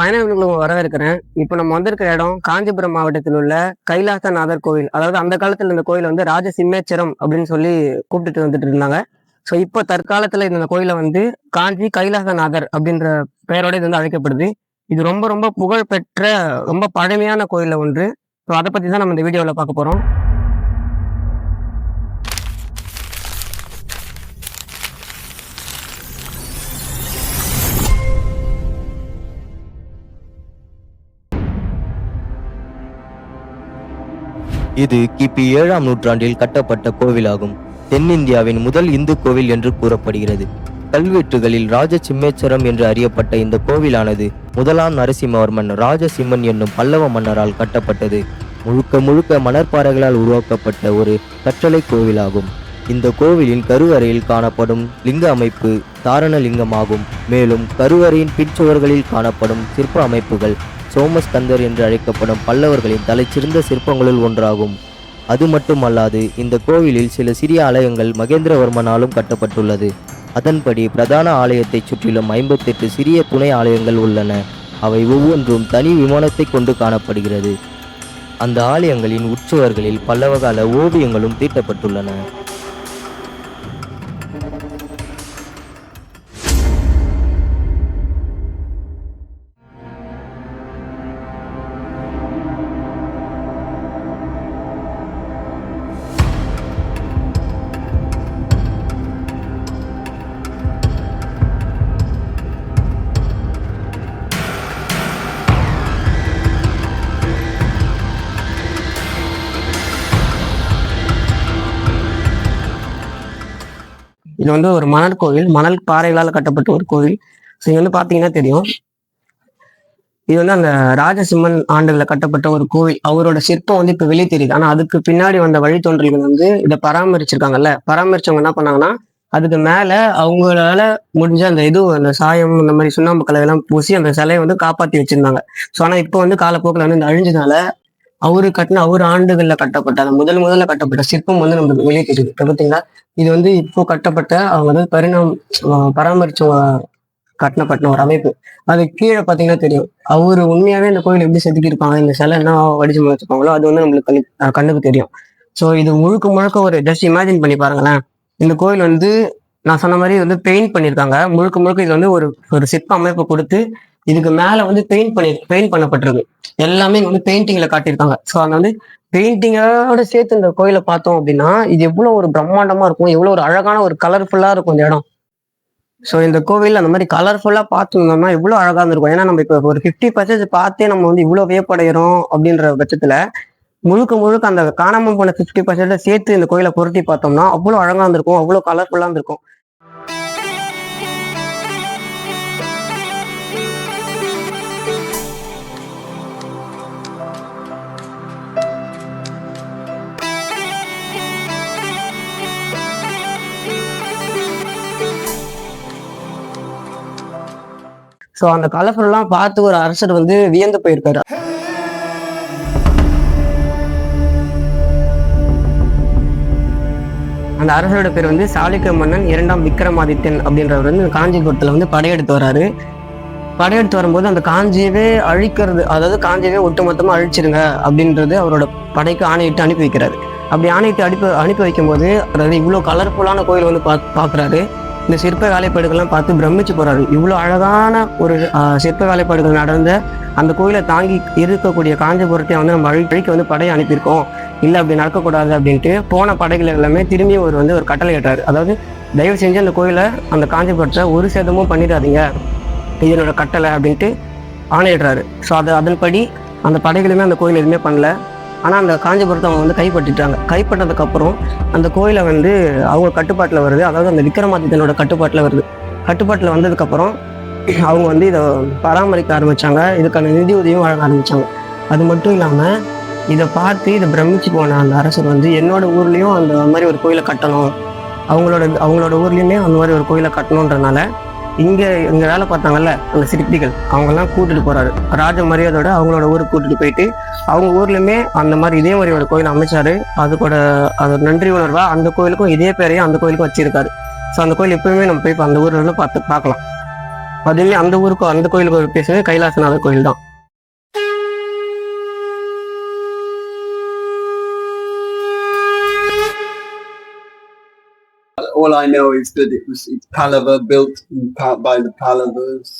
பயணங்களுக்கு வரவேற்கிறேன். இப்போ நம்ம வந்திருக்கிற இடம் காஞ்சிபுரம் மாவட்டத்தில் உள்ள கைலாசநாதர் கோவில். அதாவது அந்த காலத்துல இந்த கோயில் வந்து ராஜசிம்மேச்சரம் அப்படின்னு சொல்லி கூப்பிட்டுட்டு வந்துட்டு இருந்தாங்க. ஸோ இப்போ தற்காலத்துல இந்த கோயிலை வந்து காஞ்சி கைலாசநாதர் அப்படின்ற பெயரோட இது வந்து அழைக்கப்படுது. இது ரொம்ப ரொம்ப புகழ்பெற்ற ரொம்ப பழமையான கோயில்ல ஒன்று. ஸோ அதை பத்தி தான் நம்ம இந்த வீடியோவில் பார்க்க போறோம். இது கிபி 7ஆம் நூற்றாண்டில் கட்டப்பட்ட கோவிலாகும். தென்னிந்தியாவின் முதல் இந்து கோவில் என்று கூறப்படுகிறது. கல்வெட்டுகளில் ராஜசிம்மேச்சரம் என்று அறியப்பட்ட இந்த கோவிலானது முதலாம் நரசிம்மவர்மன் ராஜசிம்மன் என்னும் பல்லவ மன்னரால் கட்டப்பட்டது. முழுக்க முழுக்க மணற்பாறைகளால் உருவாக்கப்பட்ட ஒரு கற்றளை கோவிலாகும். இந்த கோவிலின் கருவறையில் காணப்படும் லிங்க அமைப்பு தாரண லிங்கமாகும். மேலும் கருவறையின் பின்சுவர்களில் காணப்படும் சிற்ப அமைப்புகள் சோமஸ்கந்தர் என்று அழைக்கப்படும் பல்லவர்களின் தலைச்சிறந்த சிற்பங்களுள் ஒன்றாகும். அது மட்டுமல்லாது இந்த கோவிலில் சில சிறிய ஆலயங்கள் மகேந்திரவர்மனாலும் கட்டப்பட்டுள்ளது. அதன்படி பிரதான ஆலயத்தை சுற்றிலும் 58 சிறிய துணை ஆலயங்கள் உள்ளன. அவை ஒவ்வொன்றும் தனி விமானத்தை கொண்டு காணப்படுகிறது. அந்த ஆலயங்களின் உற்சுவர்களில் பல்லவகால ஓவியங்களும் தீட்டப்பட்டுள்ளன. இது வந்து ஒரு மணல் கோவில், மணல் பாறைகளால் கட்டப்பட்ட ஒரு கோவில். ஸோ இது வந்து பார்த்தீங்கன்னா தெரியும். இது வந்து அந்த ராஜசிம்மன் ஆண்டுகளில் கட்டப்பட்ட ஒரு கோவில். அவரோட சிற்பம் வந்து இப்போ வெளியே தெரியுது. ஆனால் அதுக்கு பின்னாடி வந்த வழித்தோன்றல்கள் வந்து இதை பராமரிச்சிருக்காங்கல்ல. பராமரிச்சவங்க என்ன பண்ணாங்கன்னா, அதுக்கு மேலே அவங்களால முடிஞ்ச அந்த சாயம் இந்த மாதிரி சுண்ணாம்பு கலவையெல்லாம் பூசி அந்த சிலையை வந்து காப்பாற்றி வச்சிருந்தாங்க. ஸோ ஆனால் இப்போ வந்து காலப்போக்கில் வந்து இந்த அழிஞ்சதுனால அவர் ஆண்டுகள்ல கட்டப்பட்ட அந்த முதல்ல கட்டப்பட்ட சிற்பம் வந்து நமக்கு வெளியே தெரியுது. பார்த்தீங்களா, இது வந்து இப்போ கட்டப்பட்ட அவங்க வந்து பராமரிச்சு கட்டின ஒரு அமைப்பு. அது கீழே பார்த்தீங்கன்னா தெரியும். அவரு உண்மையாவே இந்த கோயில் எப்படி செதுக்கி இருப்பாங்க, இந்த சிலை என்ன வடிச்சு வச்சிருப்பாங்களோ அது வந்து நம்மளுக்கு கண்ணுக்கு தெரியும். ஸோ இது முழுக்க முழுக்க ஒரு ஜஸ்ட் இமேஜின் பண்ணி பாருங்களேன். இந்த கோயில் வந்து நான் சொன்ன மாதிரி வந்து பெயிண்ட் பண்ணியிருக்காங்க. முழுக்க முழுக்க இது வந்து ஒரு சிற்ப அமைப்பு கொடுத்து இதுக்கு மேல வந்து பெயிண்ட் பண்ணப்பட்டிருக்கு. எல்லாமே வந்து பெயிண்டிங்ல காட்டியிருக்காங்க. ஸோ அது வந்து பெயிண்டிங்கோட சேர்த்து இந்த கோயிலை பார்த்தோம் அப்படின்னா இது எவ்வளவு ஒரு பிரம்மாண்டமா இருக்கும், எவ்வளவு ஒரு அழகான ஒரு கலர்ஃபுல்லா இருக்கும் இந்த இடம். ஸோ இந்த கோவில் அந்த மாதிரி கலர்ஃபுல்லா பார்த்துருந்தோம்னா எவ்வளவு அழகா இருந்திருக்கும். ஏன்னா நம்ம இப்போ ஒரு 50% பார்த்தே நம்ம வந்து இவ்வளவு வியப்படைகிறோம் அப்படின்ற பட்சத்துல முழுக்க முழுக்க அந்த காணாம போன 50% சேர்த்து இந்த கோயிலை பொருத்தி பார்த்தோம்னா அவ்வளவு அழகா இருந்திருக்கும், அவ்வளவு கலர்ஃபுல்லா இருந்திருக்கும். ஸோ அந்த கலர்ஃபுல்லாம் பார்த்து ஒரு அரசர் வந்து வியந்து போயிருக்காரு. அந்த அரசரோட பேர் வந்து சாளுக்கிய மன்னன் 2ஆம் விக்ரமாதித்யன் அப்படின்றவர் வந்து காஞ்சிபுரத்துல வந்து படையெடுத்து வர்றாரு. படையெடுத்து வரும்போது அந்த காஞ்சியவே அழிக்கிறது, அதாவது காஞ்சியவே ஒட்டுமொத்தமா அழிச்சிருங்க அப்படின்றது அவரோட படைக்கு ஆணையிட்டு அனுப்பி வைக்கிறாரு. அப்படி ஆணையிட்டு அனுப்பி வைக்கும்போது அதாவது இவ்வளோ கலர்ஃபுல்லான கோயில் வந்து பார்க்குறாரு. இந்த சிற்ப வேலைப்பாடுகள்லாம் பார்த்து பிரமிச்சு போறாரு. இவ்வளோ அழகான ஒரு சிற்ப வேலைப்பாடுகள் நடந்த அந்த கோயிலை தாங்கி இருக்கக்கூடிய காஞ்சிபுரத்தை வந்து நம்ம அழிக்க வந்து படையை அனுப்பியிருக்கோம், இல்லை அப்படி நடக்கக்கூடாது அப்படின்ட்டு போன படைகள் எல்லாமே திரும்பி ஒரு கட்டளை ஏற்றாரு. அதாவது தயவு செஞ்சு அந்த கோயிலை அந்த காஞ்சிபுரத்தை ஒரு சேதமும் பண்ணிடாதீங்க, இது என்னோட கட்டளை அப்படின்ட்டு ஆணையிடுறாரு. ஸோ அதன்படி அந்த படைகளுமே அந்த கோயில் எதுவுமே பண்ணல. ஆனால் அந்த காஞ்சிபுரத்தை அவங்க வந்து கைப்பற்றிட்டாங்க. கைப்பற்றதுக்கப்புறம் அந்த கோயிலை வந்து அவங்க கட்டுப்பாட்டில் வருது. அதாவது அந்த விக்ரமாதித்யனோட கட்டுப்பாட்டில் வருது. கட்டுப்பாட்டில் வந்ததுக்கப்புறம் அவங்க வந்து இதை பராமரிக்க ஆரம்பித்தாங்க. இதுக்கான நிதி உதவியும் வழங்க ஆரம்பித்தாங்க. அது மட்டும் இல்லாமல் இதை பார்த்து இதை பிரமிச்சு போன அந்த அரசர் வந்து என்னோட ஊர்லேயும் அந்த மாதிரி ஒரு கோயிலை கட்டணும், அவங்களோட ஊர்லேயுமே அந்த மாதிரி ஒரு கோயிலை கட்டணுன்றனால இங்கே வேலை பார்த்தாங்கல்ல அந்த சிற்பிகள் அவங்கெல்லாம் கூட்டிட்டு போறாரு. ராஜ மரியாதையோட அவங்களோட ஊருக்கு கூட்டிட்டு போயிட்டு அவங்க ஊர்லயுமே அந்த மாதிரி இதே மாதிரி ஒரு கோயில் அமைச்சாரு. அது நன்றி உணர்வா அந்த கோயிலுக்கும் இதே பேரையும் அந்த கோயிலுக்கும் வச்சிருக்காரு. ஸோ அந்த கோயில் எப்பவுமே நம்ம போய் அந்த ஊர்ல பார்க்கலாம். அதுலயே அந்த ஊருக்கும் அந்த கோயிலுக்கு ஒரு பேசுறது கைலாசநாதர் கோயில் தான். All I know is that it's Pallava, built by the Pallavas,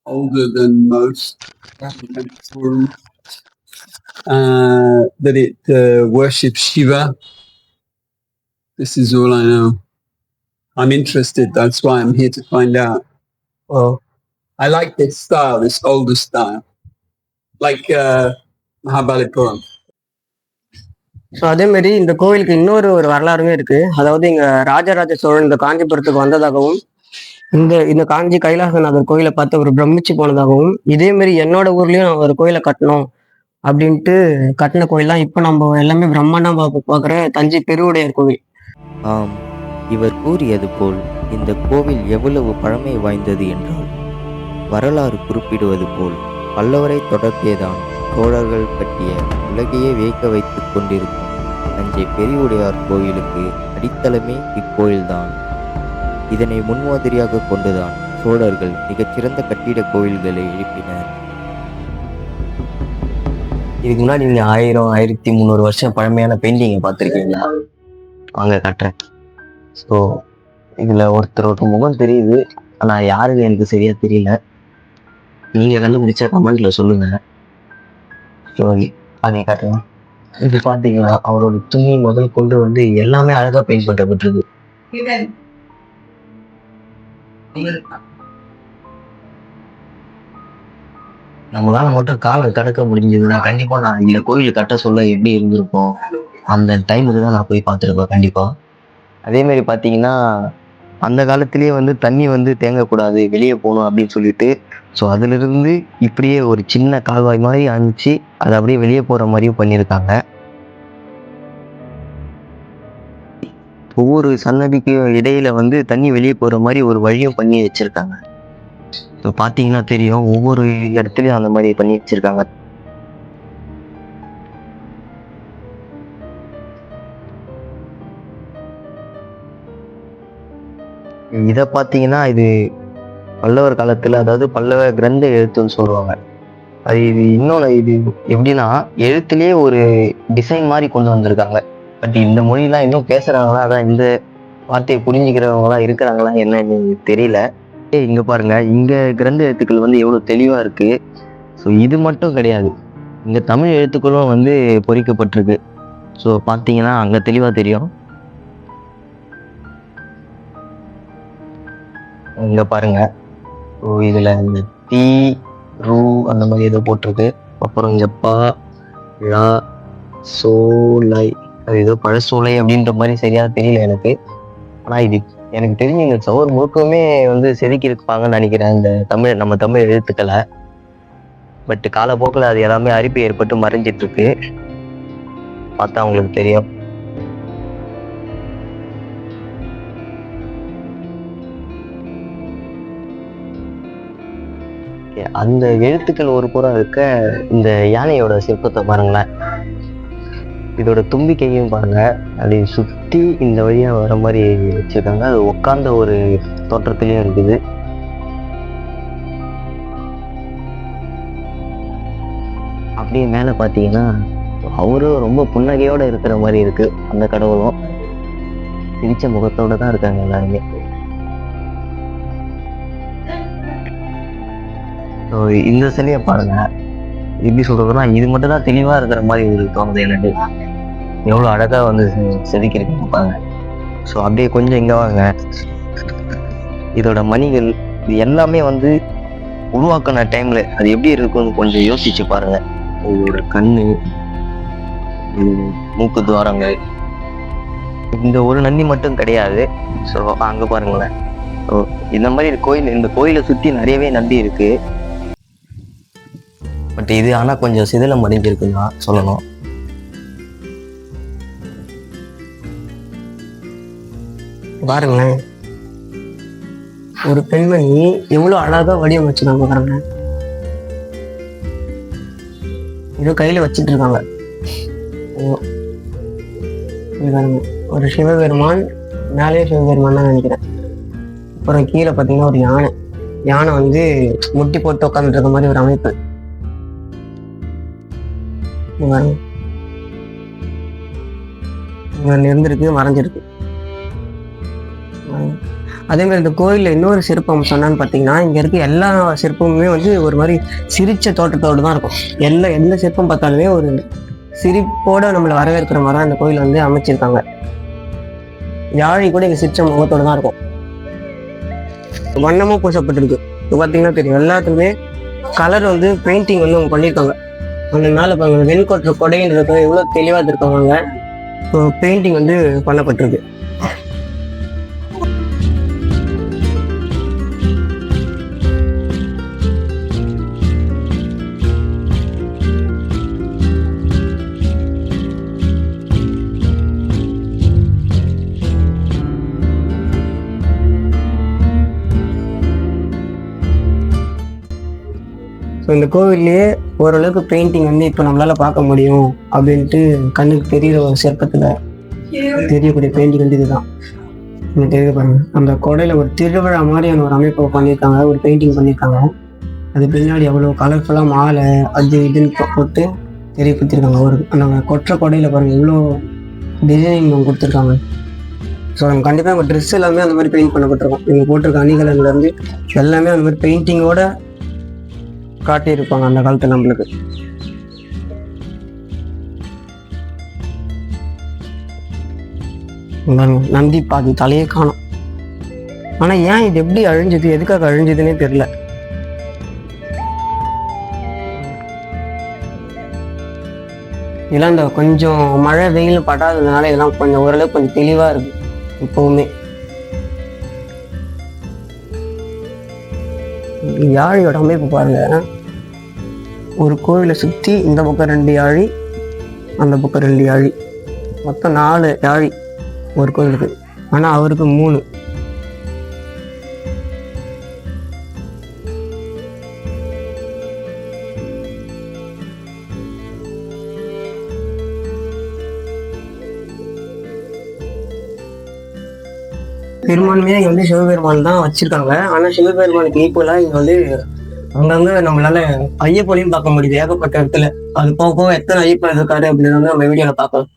older than most. That it worships Shiva. This is all I know. I'm interested. That's why I'm here to find out. Oh. I like this style, this older style, like Mahabalipuram. So அதே மாதிரி இந்த கோவிலுக்கு இன்னொரு ஒரு வரலாறுமே இருக்கு. அதாவது இங்க ராஜராஜ சோழன் இந்த காஞ்சிபுரத்துக்கு வந்ததாகவும், இந்த காஞ்சி கைலாசநாதர் கோயிலை பார்த்து ஒரு பிரமிச்சு போனதாகவும், இதே மாதிரி என்னோட ஊர்லயும் நான் ஒரு கோயிலை கட்டணும் அப்படின்ட்டு கட்டின கோயில் தான் இப்போ நம்ம எல்லாமே பிரம்மாண்டம் பார்க்குற தஞ்சை பெருவுடையார் கோவில். ஆம், இவர் கூறியது போல் இந்த கோவில் எவ்வளவு பழமை வாய்ந்தது என்றால், வரலாறு குறிப்பிடுவது போல் பல்லவரை தொடர்ந்தேதான் சோழர்கள் கட்டிய உலகையே வியக்க வைத்துக் கொண்டிருக்கும் தஞ்சை பெரியவுடையார் கோயிலுக்கு அடித்தளமே இக்கோயில்தான். இதனை முன்மாதிரியாக கொண்டுதான் சோழர்கள் மிகச்சிறந்த கட்டிட கோயில்களை எழுப்பினர். இதுக்கு முன்னாடி நீங்கள் 1000-1300 வருஷம் பழமையான பெயிண்டிங்கை பார்த்துருக்கீங்களா? வாங்க காட்டுறேன். ஸோ இதில் ஒருத்தரோட முகம் தெரியுது, ஆனால் யாருக்கு எனக்கு சரியாக தெரியல. நீங்கள் கண்டுபிடிச்சா கமெண்ட்டில் சொல்லுங்கள். ஸோ அதை காட்டுறேன். இது பார்த்தீங்கன்னா அவரோட துணி முதல் கொண்டு வந்து எல்லாமே அழகாக பெயிண்ட் பண்ணப்பட்டிருக்கு. நம்மளால மட்டும் காலை கடக்க முடிஞ்சதுன்னா கண்டிப்பா நான் இந்த கோயில் கட்ட சொல்ல எப்படி இருந்திருக்கும், அந்த டைமுக்கு தான் நான் போய் பார்த்துருப்பேன் கண்டிப்பா. அதே மாதிரி பார்த்தீங்கன்னா அந்த காலத்திலேயே வந்து தண்ணி வந்து தேங்கக்கூடாது, வெளியே போகணும் அப்படின்னு சொல்லிட்டு, ஸோ அதிலிருந்து இப்படியே ஒரு சின்ன கால்வாய் மாதிரி அனுப்பிச்சு அதை அப்படியே வெளியே போகிற மாதிரியும் பண்ணியிருக்காங்க. ஒவ்வொரு சன்னதிக்கு இடையில வந்து தண்ணி வெளியே போகிற மாதிரி ஒரு வழியும் பண்ணி வச்சுருக்காங்க. ஸோ பார்த்தீங்கன்னா தெரியும், ஒவ்வொரு இடத்துலையும் அந்த மாதிரி பண்ணி வச்சுருக்காங்க. இதை பார்த்தீங்கன்னா இது பல்லவர் காலத்தில், அதாவது பல்லவ கிரந்த எழுத்துன்னு சொல்லுவாங்க. அது இது இன்னொன்று, இது எப்படின்னா எழுத்துலேயே ஒரு டிசைன் மாதிரி கொண்டு வந்திருக்காங்க. பட் இந்த மொழிலாம் இன்னும் பேசுகிறாங்களா, அதான் இந்த வார்த்தையை புரிஞ்சுக்கிறவங்களாம் இருக்கிறாங்களா என்னன்னு தெரியல. இங்கே பாருங்க, இங்கே கிரந்த எழுத்துக்கள் வந்து எவ்வளோ தெளிவாக இருக்குது. ஸோ இது மட்டும் கிடையாது, இங்கே தமிழ் எழுத்துக்களும் வந்து பொறிக்கப்பட்டிருக்கு. ஸோ பார்த்தீங்கன்னா அங்கே தெளிவாக தெரியும். இங்கே பாருங்க, ஸோ இதில் இந்த தீ ரூ அந்த மாதிரி ஏதோ போட்டிருக்கு. அப்புறம் இங்கே பா லா சோலை, அது ஏதோ பழசோலை அப்படின்ற மாதிரி சரியாக தெரியல எனக்கு. ஆனால் இது எனக்கு தெரிஞ்சு இந்த சவுர் முழுக்கமே வந்து செதுக்கியிருப்பாங்கன்னு நினைக்கிறேன் இந்த நம்ம தமிழ் எழுத்துக்களை. பட் காலப்போக்கில் அது எல்லாமே அரிப்பு ஏற்பட்டு மறைஞ்சிட்ருக்கு, பார்த்தா அவங்களுக்கு தெரியும். அந்த எழுத்துக்கள் ஒரு புறம் இருக்க, இந்த யானையோட சிற்பத்தை பாருங்களேன், இதோட தும்பிக்கையும் பாருங்க, அப்படி சுற்றி இந்த வழியா வர மாதிரி வச்சிருக்காங்க. அது உட்கார்ந்த ஒரு தோற்றத்திலையும் இருக்குது. அப்படியே மேலே பார்த்தீங்கன்னா அவரும் ரொம்ப புன்னகையோட இருக்கிற மாதிரி இருக்கு. அந்த கடவுளும் சிரிச்ச முகத்தோட தான் இருக்காங்க எல்லாருமே. ஸோ இந்த சிலையை பாருங்க, எப்படி சொல்றதுன்னா இது மட்டும் தான் தெளிவா இருக்கிற மாதிரி ஒரு தோணுது எனக்கு. எவ்வளோ அழகா வந்து செதுக்கியிருக்காங்க பாருங்க. ஸோ அப்படியே கொஞ்சம் இங்கே வாங்க, இதோட மணிகள் இது எல்லாமே வந்து உருவாக்கின டைம்ல அது எப்படி இருக்குன்னு கொஞ்சம் யோசிச்சு பாருங்க. இதோட கண்ணு, மூக்கு துவாரங்கள், இந்த ஒரு நந்தி மட்டும் கிடையாது. ஸோ அங்கே பாருங்களேன், ஸோ இந்த மாதிரி இந்த கோயிலை சுற்றி நிறையவே நந்தி இருக்கு. பட் இது ஆனால் கொஞ்சம் சிதிலம் அடைஞ்சிருக்குன்னு தான் சொல்லணும். பாருங்களேன், ஒரு பெண்மணி எவ்வளவு அழகா வடிவமைச்சிருக்காங்க பாருங்க. ஏதோ கையில வச்சிட்டு இருக்காங்க. ஒரு சிவபெருமான், மேலேயே சிவபெருமான் தான் நினைக்கிறேன். அப்புறம் கீழே பார்த்தீங்கன்னா ஒரு யானை. யானை வந்து முட்டி போட்டு உட்காந்துட்டு இருக்க மாதிரி ஒரு அமைப்பு. இங்க பாருங்க. இங்க இருந்திருக்கு, மறைஞ்சிருக்கு. அதே மாதிரி இந்த கோயில்ல இன்னொரு சிற்பம் சொன்னான்னு பார்த்தீங்கன்னா, இங்க இருக்க எல்லா சிற்பமுமே வந்து ஒரு மாதிரி சிரிச்ச தோட்டத்தோடு தான் இருக்கும். எந்த சிற்பம் பார்த்தாலுமே ஒரு சிரிப்போட நம்மளை வரவேற்கிற மாதிரி தான் இந்த கோயில் வந்து அமைச்சிருக்காங்க. யாழி கூட இங்க சிரிச்ச முகத்தோட தான் இருக்கும். வண்ணமும் பூசப்பட்டிருக்கு. இப்போ பார்த்தீங்கன்னா தெரியும், எல்லாத்துக்குமே கலர் வந்து பெயிண்டிங் வந்து அவங்க பண்ணியிருக்காங்க. அந்த மேலே பாருங்க, வெண்கொற்ற கொடைன்றது எவ்வளோ தெளிவாக இருக்காங்க. இப்போ பெயிண்டிங் வந்து பண்ணப்பட்டிருக்கு. ஸோ இந்த கோவில்லையே ஓரளவுக்கு பெயிண்டிங் வந்து இப்போ நம்மளால பார்க்க முடியும் அப்படின்ட்டு கண்ணுக்கு தெரிகிற ஒரு சிற்பத்தில் தெரியக்கூடிய பெயிண்டிங் வந்து இதுதான். நீங்கள் தெரியுது பாருங்க, அந்த கொடையில் ஒரு திருவிழா மாதிரியான ஒரு அமைப்பை பண்ணியிருக்காங்க, ஒரு பெயிண்டிங் பண்ணியிருக்காங்க. அது பின்னாடி அவ்வளோ கலர்ஃபுல்லாக மாலை அது இதுன்னு போட்டு தெரியப்படுத்திருக்காங்க. ஒரு அந்த கொற்ற கொடையில் பாருங்கள் இவ்வளோ டிசைனிங் கொடுத்துருக்காங்க. ஸோ நம்ம கண்டிப்பாக நம்ம ட்ரெஸ் எல்லாமே அந்த மாதிரி பெயிண்ட் பண்ணப்பட்டிருக்கோம். நீங்கள் போட்டிருக்க அணிகலன்லேருந்து எல்லாமே அந்த மாதிரி பெயிண்டிங்கோட காட்டியிருப்பாங்க அந்த காலத்தில் நம்மளுக்கு. நந்தி பாதி தலையே காணும். ஆனால் ஏன் இது எப்படி அழிஞ்சது, எதுக்காக அழிஞ்சதுன்னே தெரியல. இதெல்லாம் இந்த கொஞ்சம் மழை வெயில் படாததுனால இதெல்லாம் கொஞ்சம் ஓரளவுக்கு கொஞ்சம் தெளிவாக இருக்கு இப்போவுமே. யாழியோட அமைப்பு பாருங்க, ஒரு கோவிலை சுற்றி இந்த பக்கம் 2 யாழி, அந்த பக்கம் 2 யாழி, மொத்தம் 4 யாழி ஒரு கோவிலுக்கு. ஆனால் அவருக்கு 3. பெரும்பான்மையாக இங்கே வந்து சிவபெருமான் தான் வச்சிருக்காங்க. ஆனால் சிவபெருமானுக்கு ஈக்குவலாக இங்கே வந்து அங்கங்க நம்மளால ஐயப்பனையும் பார்க்க முடியுது ஏகப்பட்ட இடத்துல. அது போக போக எத்தனை ஐயப்பன் இருக்காரு அப்படின்னு வந்து நம்ம வீடியோல பார்க்கலாம்.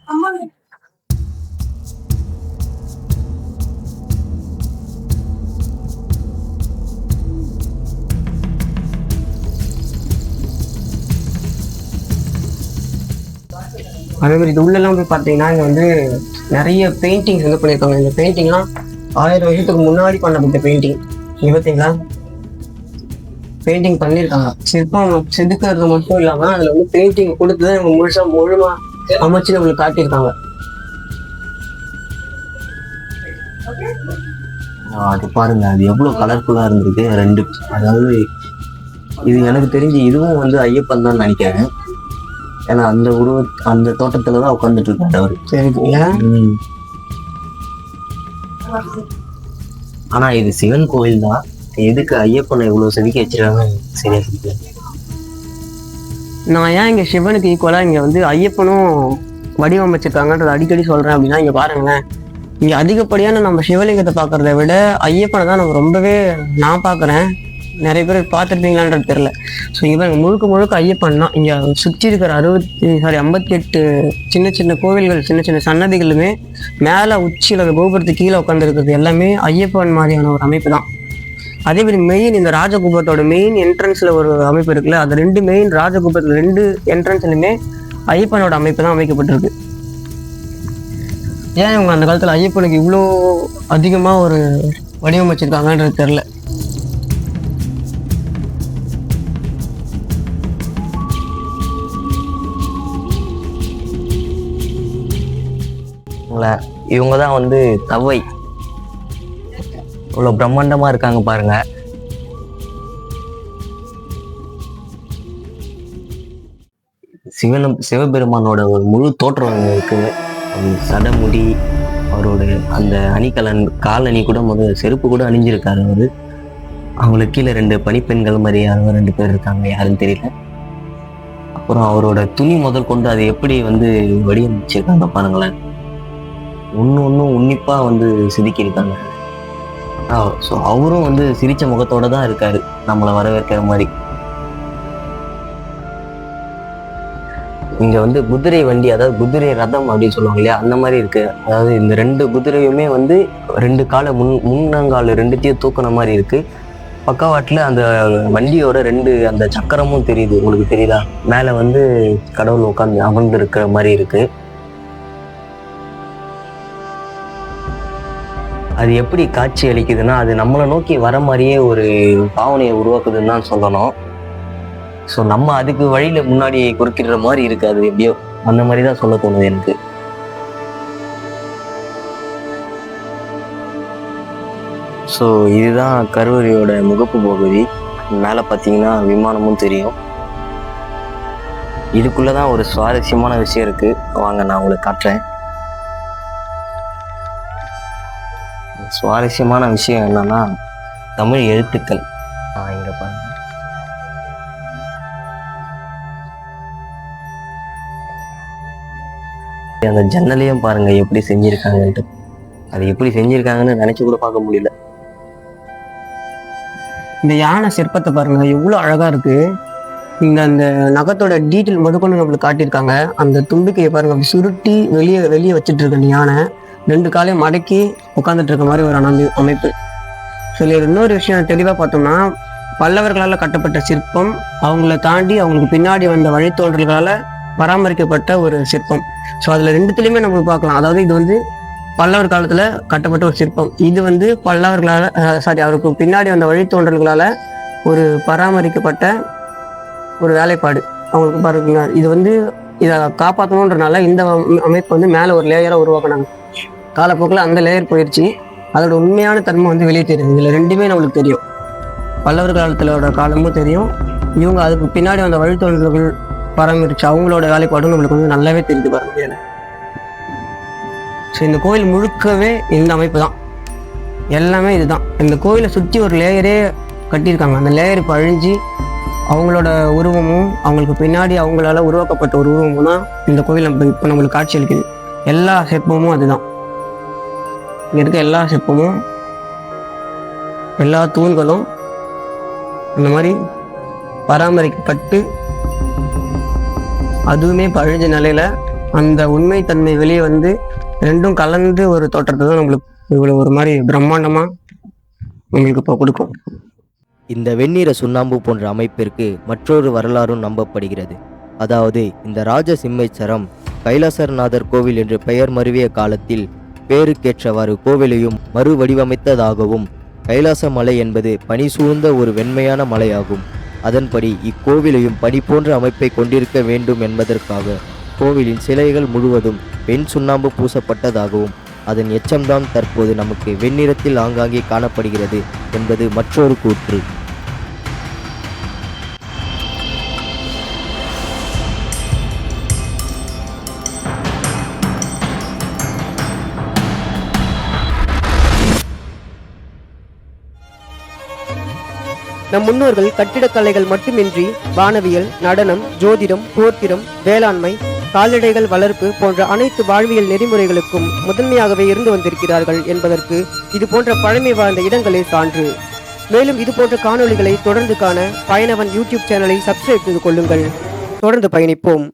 அதே மாதிரி இது உள்ளெல்லாம் போய் பார்த்தீங்கன்னா இங்கே வந்து நிறைய பெயிண்டிங்ஸ் வந்து பண்ணியிருக்காங்க. இந்த பெயிண்டிங்லாம் 1000 வருஷத்துக்கு முன்னாடி பண்ணப்பட்ட பெயிண்டிங். இங்கே பார்த்தீங்களா பெயிண்டிங் பண்ணியிருக்காங்க. சிற்பம் செதுக்கிறது மட்டும் இல்லாமல் அதில் வந்து பெயிண்டிங் கொடுத்து தான் இவங்க முழுமா அமைச்சு நம்மளுக்கு காட்டியிருக்காங்க. அது பாருங்க, அது எவ்வளோ கலர்ஃபுல்லாக இருந்திருக்கு. 2 அதாவது இது எனக்கு தெரிஞ்சு இதுவும் வந்து ஐயப்பன் தான் நினைக்கிறேன். ஏன்னா அந்த தோட்டத்துல தான் உட்காந்துட்டு இருக்காரு அவரு. சரி, ஆனா இது சிவன் கோவில் தான். எதுக்கு ஐயப்பனை இவ்வளவு செதுக்கி வச்சிருக்காங்க சரியா தெரியல. நான் ஏன் இங்க சிவனுக்கு ஈக்குவலா இங்க வந்து ஐயப்பனும் வடிவமைச்சிருக்காங்கன்றது அடிக்கடி சொல்றேன் அப்படின்னா, இங்க பாருங்களேன், இங்க அதிகப்படியான நம்ம சிவலிங்கத்தை பாக்குறத விட ஐயப்பனை தான் நம்ம ரொம்பவே நான் பாக்குறேன். நிறைய பேர் பார்த்துருப்பீங்களான்றது தெரியல. ஸோ இங்கே முழுக்க ஐயப்பன் தான். இங்கே சுற்றி இருக்கிற 58 சின்ன சின்ன கோவில்கள், சின்ன சின்ன சன்னதிகளுமே மேலே உச்சியில் அந்த கோபுரத்துக்கு கீழே உட்காந்துருக்கிறது எல்லாமே ஐயப்பன் மாதிரியான ஒரு அமைப்பு தான். அதே மாதிரி மெயின் இந்த ராஜகோபுரத்தோட மெயின் என்ட்ரன்ஸில் ஒரு அமைப்பு இருக்குல்ல, அது 2 மெயின் ராஜகோபுரத்தில் 2 என்ட்ரன்ஸ்லையுமே ஐயப்பனோட அமைப்பு தான் அமைக்கப்பட்டிருக்கு. ஏன் இவங்க அந்த காலத்தில் ஐயப்பனுக்கு இவ்வளோ அதிகமாக ஒரு வடிவமைச்சிருக்காங்கன்றது தெரில. இவங்க தான் வந்து தவை. இவ்வளோ பிரம்மாண்டமா இருக்காங்க பாருங்க. சிவபெருமானோட ஒரு முழு தோற்றம் இருக்கு. சடமுடி, அவரோட அந்த அணிகலன், காலணி கூட செருப்பு கூட அணிஞ்சிருக்காரு அவரு. அவங்களுக்கு கீழே 2 பணிப்பெண்கள் மாதிரி யாரோ 2 பேர் இருக்காங்க, யாருன்னு தெரியல. அப்புறம் அவரோட துணி முதல் கொண்டு அதை எப்படி வந்து வடிவமைச்சிருக்காங்க பாருங்களேன். ஒன்றும் உன்னிப்பா வந்து செதுக்கியிருக்காங்க. ஸோ அவரும் வந்து சிரிச்ச முகத்தோட தான் இருக்காரு நம்மளை வரவேற்கிற மாதிரி. இங்க வந்து குதிரை வண்டி, அதாவது குதிரை ரதம் அப்படின்னு சொல்லுவாங்க இல்லையா, அந்த மாதிரி இருக்கு. அதாவது இந்த 2 குதிரையுமே வந்து 2 காலை முன்னங்கால் 2த்தையும் தூக்குன மாதிரி இருக்கு. பக்கவாட்டில் அந்த வண்டியோட 2 அந்த சக்கரமும் தெரியுது, உங்களுக்கு தெரியுதா? மேலே வந்து கடவுள் உட்காந்து அமர்ந்து இருக்கிற மாதிரி இருக்கு. அது எப்படி காட்சி அளிக்குதுன்னா, அது நம்மளை நோக்கி வர மாதிரியே ஒரு பாவனையை உருவாக்குதுன்னு தான் சொல்லணும். ஸோ நம்ம அதுக்கு வழியில முன்னாடி குறுக்கிடுற மாதிரி இருக்கு, அது எப்படியோ அந்த மாதிரி தான் சொல்ல தோணுது எனக்கு. ஸோ இதுதான் கருவறையோட முகப்பு பகுதி. மேலே பார்த்தீங்கன்னா விமானமும் தெரியும். இதுக்குள்ளதான் ஒரு சுவாரஸ்யமான விஷயம் இருக்கு, வாங்க நான் உங்களுக்கு காட்டுறேன். சுவாரஸ்யமான விஷயம் என்னன்னா, தமிழ் எழுத்துக்கள் இங்க பாருங்க. அந்த ஜன்னலையும் பாருங்க எப்படி செஞ்சிருக்காங்கன்ட்டு. அது எப்படி செஞ்சிருக்காங்கன்னு நினைச்சு கூட பார்க்க முடியல. இந்த யானை சிற்பத்தை பாருங்க எவ்வளவு அழகா இருக்கு. இங்க அந்த நகத்தோட டீட்டெயில் முதற்கொண்டு நம்மளுக்கு காட்டியிருக்காங்க. அந்த தும்பிக்கையை பாருங்க அப்படி சுருட்டி வெளியே வச்சுட்டு இருக்கு அந்த யானை. 2 காலையும் மடக்கி உட்காந்துட்டு இருக்க மாதிரி ஒரு அமைப்பு. சரி, இன்னொரு விஷயம் தெளிவா பார்த்தோம்னா, பல்லவர்களால் கட்டப்பட்ட சிற்பம், அவங்கள தாண்டி அவங்களுக்கு பின்னாடி வந்த வழித்தோன்றல்களால பராமரிக்கப்பட்ட ஒரு சிற்பம். ஸோ அதுல 2த்துலையுமே நம்ம பார்க்கலாம். அதாவது இது வந்து பல்லவர் காலத்துல கட்டப்பட்ட ஒரு சிற்பம், இது வந்து பல்லவர்களால அவருக்கு பின்னாடி வந்த வழித்தோன்றல்களால ஒரு பராமரிக்கப்பட்ட ஒரு வேலைப்பாடு. அவங்களுக்கு பாருங்க, இது வந்து இதை காப்பாற்றணுன்றனால இந்த அமைப்பு வந்து மேலே ஒரு லேயராக உருவாக்குனாங்க. காலப்போக்கில் அந்த லேயர் போயிடுச்சு, அதோட உண்மையான தன்மை வந்து வெளியே தெரியுது. இதில் 2மே நம்மளுக்கு தெரியும். பல்லவர் காலத்திலோட காலமும் தெரியும், இவங்க அதுக்கு பின்னாடி வந்த வழித்தோன்றல்கள் பராமரிச்சு அவங்களோட வேலைப்பாடும் நம்மளுக்கு வந்து நல்லாவே தெரியுது பாருங்க. ஸோ இந்த கோயில் முழுக்கவே இந்த அமைப்பு தான், எல்லாமே இதுதான். இந்த கோயிலை சுற்றி ஒரு லேயரே கட்டியிருக்காங்க. அந்த லேயர் இப்போ அழிஞ்சு அவங்களோட உருவமும் அவங்களுக்கு பின்னாடி அவங்களால உருவாக்கப்பட்ட ஒரு உருவமும் தான் இந்த கோயில் இப்போ நம்மளுக்கு காட்சி அளிக்குது. எல்லா சிற்பமும் அதுதான். இங்கே இருக்க எல்லா சிற்பமும், எல்லா தூண்களும் இந்த மாதிரி பராமரிக்கப்பட்டு அதுவுமே பழிஞ்ச நிலையில அந்த உண்மைத்தன்மை வெளியே வந்து 2ம் கலந்து ஒரு தோற்றத்தை தான் நம்மளுக்கு இவ்வளவு ஒரு மாதிரி பிரம்மாண்டமா நம்மளுக்கு இப்போ கொடுக்கும். இந்த வெண்ணிற சுண்ணாம்பு போன்ற அமைப்பிற்கு மற்றொரு வரலாறும் நம்பப்படுகிறது. அதாவது இந்த ராஜசிம்மேச்சரம் கைலாசநாதர் கோவில் என்று பெயர் மருவிய காலத்தில் பேருக்கேற்றவாறு கோவிலையும் மறுவடிவமைத்ததாகவும், கைலாச மலை என்பது பனி சூழ்ந்த ஒரு வெண்மையான மலையாகும். அதன்படி இக்கோவிலையும் பனி போன்ற அமைப்பை கொண்டிருக்க வேண்டும் என்பதற்காக கோவிலின் சிலைகள் முழுவதும் வெண் சுண்ணாம்பு பூசப்பட்டதாகவும், அதன் எச்சம்தான் தற்போது நமக்கு வெண்ணிறத்தில் ஆங்காங்கே காணப்படுகிறது என்பது மற்றொரு கூற்று. நம் முன்னோர்கள் கட்டிடக்கலைகள் மட்டுமின்றி வானவியல், நடனம், ஜோதிடம், போர்த்திரம், வேளாண்மை, கால்நடைகள் வளர்ப்பு போன்ற அனைத்து வாழ்வியல் நெறிமுறைகளுக்கும் முதன்மையாகவே இருந்து வந்திருக்கிறார்கள் என்பதற்கு இது போன்ற பழமை வாழ்ந்த இடங்களே சான்று. மேலும் இது போன்ற காணொளிகளை தொடர்ந்து காண பயணவன் யூடியூப் சேனலை சப்ஸ்கிரைப் செய்து கொள்ளுங்கள். தொடர்ந்து பயணிப்போம்.